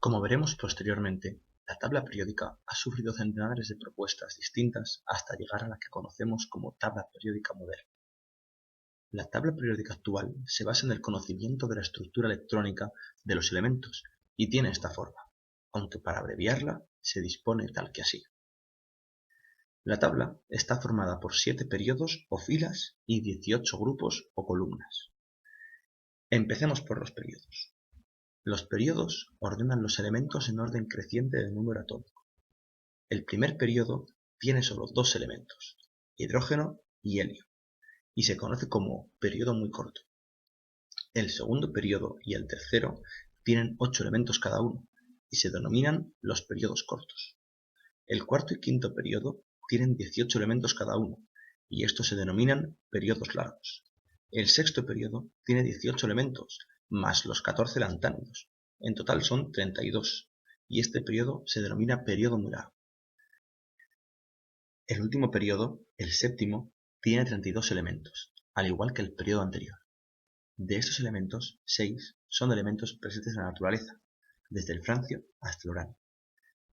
Como veremos posteriormente, la tabla periódica ha sufrido centenares de propuestas distintas hasta llegar a la que conocemos como tabla periódica moderna. La tabla periódica actual se basa en el conocimiento de la estructura electrónica de los elementos y tiene esta forma, aunque para abreviarla se dispone tal que así. La tabla está formada por 7 periodos o filas y 18 grupos o columnas. Empecemos por los periodos. Los periodos ordenan los elementos en orden creciente del número atómico. El primer periodo tiene solo 2 elementos, hidrógeno y helio, y se conoce como periodo muy corto. El segundo periodo y el tercero tienen 8 elementos cada uno, y se denominan los periodos cortos. El cuarto y quinto periodo tienen 18 elementos cada uno, y estos se denominan periodos largos. El sexto periodo tiene 18 elementos, más los 14 lantánidos. En total son 32, y este periodo se denomina periodo muy largo. El último periodo, el séptimo, tiene 32 elementos, al igual que el periodo anterior. De estos elementos, 6 son elementos presentes en la naturaleza, desde el francio hasta el uranio.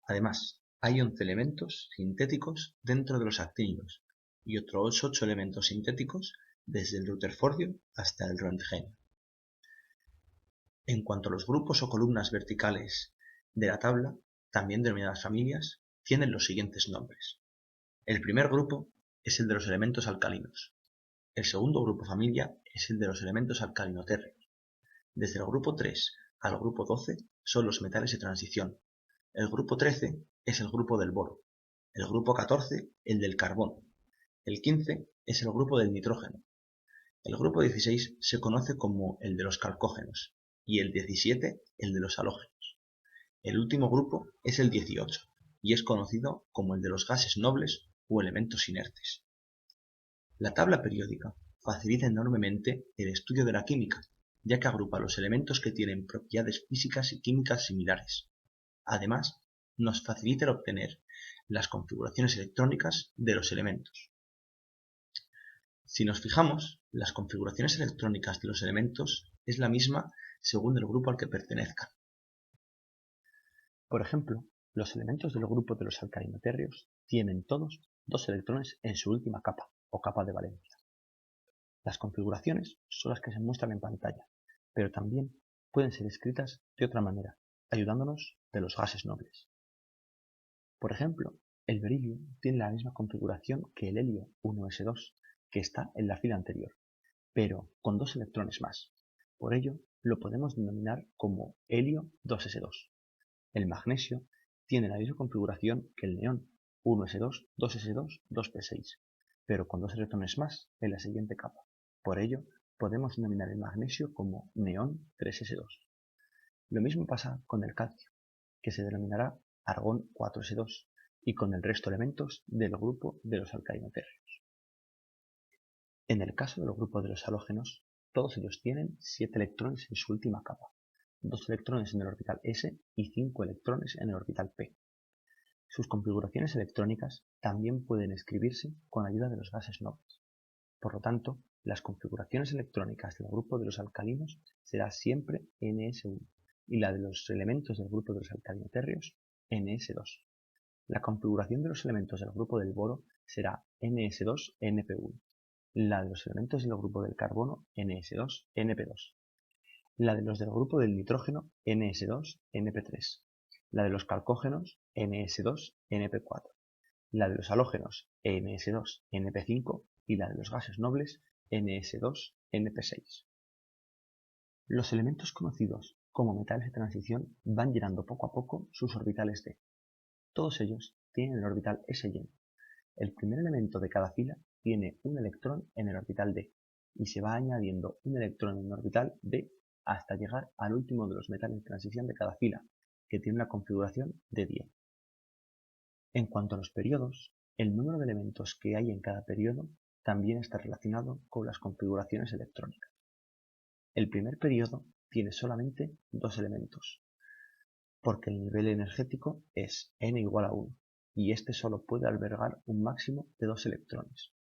Además, hay 11 elementos sintéticos dentro de los actínidos y otros 8 elementos sintéticos desde el rutherfordio hasta el röntgenio. En cuanto a los grupos o columnas verticales de la tabla, también denominadas familias, tienen los siguientes nombres. El primer grupo es el de los elementos alcalinos. El segundo grupo familia es el de los elementos alcalino-térreos. Desde el grupo 3 al grupo 12 son los metales de transición. El grupo 13 es el grupo del boro. El grupo 14 el del carbono. El 15 es el grupo del nitrógeno. El grupo 16 se conoce como el de los calcógenos y el 17 el de los halógenos. El último grupo es el 18 y es conocido como el de los gases nobles o elementos inertes. La tabla periódica facilita enormemente el estudio de la química, ya que agrupa los elementos que tienen propiedades físicas y químicas similares. Además, nos facilita el obtener las configuraciones electrónicas de los elementos. Si nos fijamos, las configuraciones electrónicas de los elementos es la misma según el grupo al que pertenezcan. Por ejemplo, los elementos del grupo de los alcalino-térreos tienen todos 2 electrones en su última capa o capa de valencia. Las configuraciones son las que se muestran en pantalla, pero también pueden ser escritas de otra manera, ayudándonos de los gases nobles. Por ejemplo, el berilio tiene la misma configuración que el helio 1s2, que está en la fila anterior, pero con 2 electrones más. Por ello, lo podemos denominar como helio 2s2. El magnesio tiene la misma configuración que el neón 1s2, 2s2, 2p6, pero con 2 electrones más en la siguiente capa. Por ello, podemos denominar el magnesio como neón 3s2. Lo mismo pasa con el calcio, que se denominará argón 4s2, y con el resto de elementos del grupo de los alcalino-térreos. En el caso del grupo de los halógenos, todos ellos tienen 7 electrones en su última capa, 2 electrones en el orbital s y 5 electrones en el orbital p. Sus configuraciones electrónicas también pueden escribirse con ayuda de los gases nobles. Por lo tanto, las configuraciones electrónicas del grupo de los alcalinos será siempre ns1 y la de los elementos del grupo de los alcalino-térreos ns2. La configuración de los elementos del grupo del boro será ns2np1, la de los elementos del grupo del carbono ns2np2, la de los del grupo del nitrógeno ns2np3, la de los calcógenos ns2np4, la de los halógenos ns2np5 y la de los gases nobles ns2np6. Los elementos conocidos como metales de transición van llenando poco a poco sus orbitales d. Todos ellos tienen el orbital s lleno. El primer elemento de cada fila tiene un electrón en el orbital d y se va añadiendo un electrón en el orbital d hasta llegar al último de los metales de transición de cada fila, que tiene una configuración de 10. En cuanto a los periodos, el número de elementos que hay en cada periodo también está relacionado con las configuraciones electrónicas. El primer periodo tiene solamente 2 elementos, porque el nivel energético es n igual a 1, y este solo puede albergar un máximo de 2 electrones.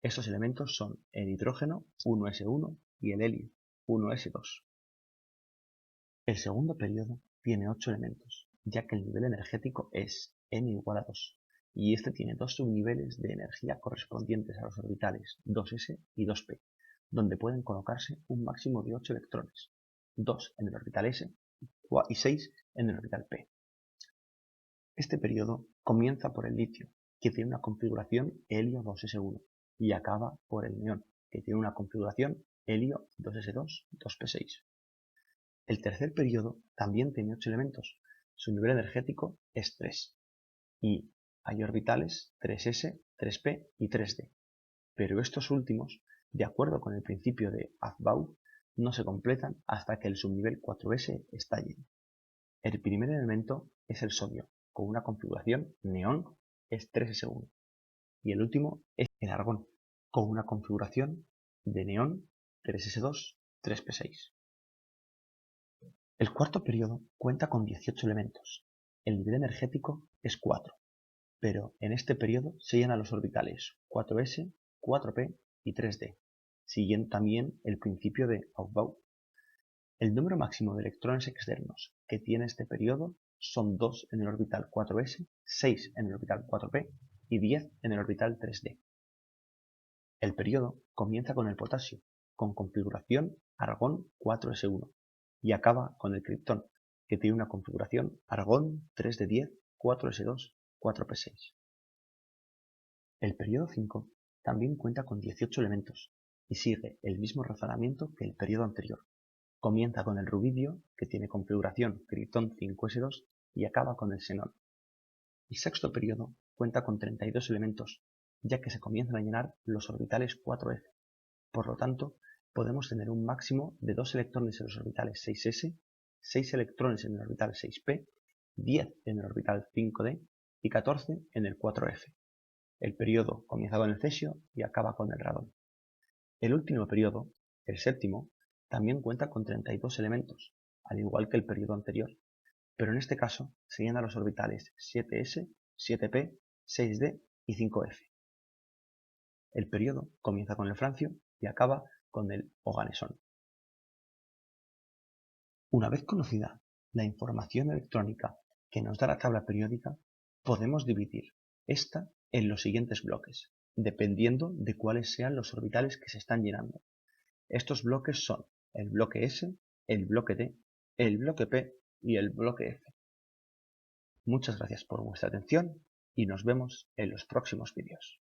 Estos elementos son el hidrógeno 1s1 y el helio 1s2. El segundo periodo tiene 8 elementos, ya que el nivel energético es n igual a 2, y este tiene dos subniveles de energía correspondientes a los orbitales 2s y 2p, donde pueden colocarse un máximo de 8 electrones, 2 en el orbital s y 6 en el orbital p. Este periodo comienza por el litio, que tiene una configuración helio 2s1, y acaba por el neón, que tiene una configuración helio 2s2, 2p6. El tercer periodo también tiene 8 elementos, su nivel energético es 3, y hay orbitales 3s, 3p y 3d, pero estos últimos, de acuerdo con el principio de Aufbau, no se completan hasta que el subnivel 4s está lleno. El primer elemento es el sodio, con una configuración neón es 3s1, y el último es el argón, con una configuración de neón 3s2, 3p6. El cuarto periodo cuenta con 18 elementos. El nivel energético es 4, pero en este periodo se llenan los orbitales 4s, 4p y 3d, siguiendo también el principio de Aufbau. El número máximo de electrones externos que tiene este periodo son 2 en el orbital 4s, 6 en el orbital 4p y 10 en el orbital 3d. El periodo comienza con el potasio, con configuración argón 4s1, y acaba con el criptón, que tiene una configuración argón 3d10, 4s2, 4p6. El periodo 5 también cuenta con 18 elementos y sigue el mismo razonamiento que el periodo anterior. Comienza con el rubidio, que tiene configuración criptón 5s2, y acaba con el xenón. El sexto periodo cuenta con 32 elementos, ya que se comienzan a llenar los orbitales 4f. Por lo tanto, podemos tener un máximo de 2 electrones en los orbitales 6s, 6 electrones en el orbital 6p, 10 en el orbital 5d y 14 en el 4f. El periodo comienza con el cesio y acaba con el radón. El último periodo, el séptimo, también cuenta con 32 elementos, al igual que el periodo anterior, pero en este caso se llenan los orbitales 7s, 7p, 6d y 5f. El periodo comienza con el francio y acaba con el oganesón. Una vez conocida la información electrónica que nos da la tabla periódica, podemos dividir esta en los siguientes bloques, dependiendo de cuáles sean los orbitales que se están llenando. Estos bloques son el bloque S, el bloque D, el bloque P y el bloque F. Muchas gracias por vuestra atención y nos vemos en los próximos vídeos.